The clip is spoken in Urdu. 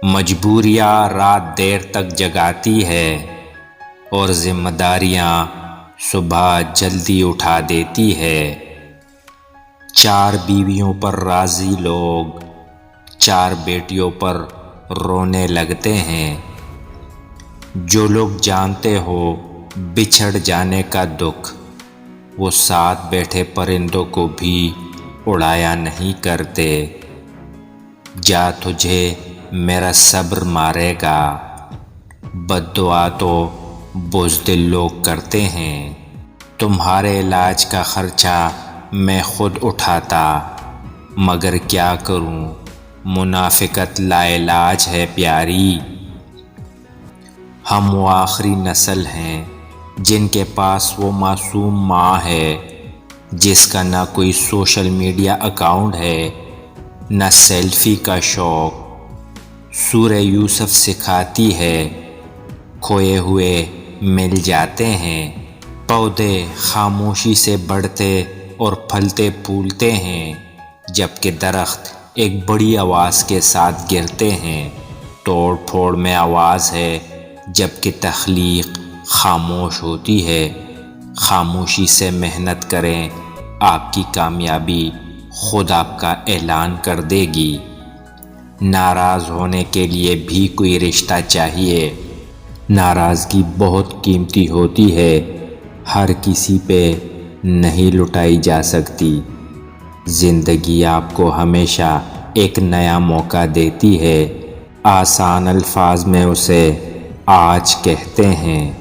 مجبوریاں رات دیر تک جگاتی ہے اور ذمہ داریاں صبح جلدی اٹھا دیتی ہے۔ 4 بیویوں پر راضی لوگ 4 بیٹیوں پر رونے لگتے ہیں۔ جو لوگ جانتے ہو بچھڑ جانے کا دکھ، وہ ساتھ بیٹھے پرندوں کو بھی اڑایا نہیں کرتے۔ جا تجھے میرا صبر مارے گا، بد دعا تو بزدل لوگ کرتے ہیں۔ تمہارے علاج کا خرچہ میں خود اٹھاتا، مگر کیا کروں منافقت لاعلاج ہے پیاری۔ ہم وہ آخری نسل ہیں جن کے پاس وہ معصوم ماں ہے جس کا نہ کوئی سوشل میڈیا اکاؤنٹ ہے، نہ سیلفی کا شوق۔ سورہ یوسف سکھاتی ہے کھوئے ہوئے مل جاتے ہیں۔ پودے خاموشی سے بڑھتے اور پھلتے پھولتے ہیں، جبکہ درخت ایک بڑی آواز کے ساتھ گرتے ہیں۔ توڑ پھوڑ میں آواز ہے، جبکہ تخلیق خاموش ہوتی ہے۔ خاموشی سے محنت کریں، آپ کی کامیابی خود آپ کا اعلان کر دے گی۔ ناراض ہونے کے لیے بھی کوئی رشتہ چاہیے۔ ناراضگی بہت قیمتی ہوتی ہے، ہر کسی پہ نہیں لٹائی جا سکتی۔ زندگی آپ کو ہمیشہ ایک نیا موقع دیتی ہے، آسان الفاظ میں اسے آج کہتے ہیں۔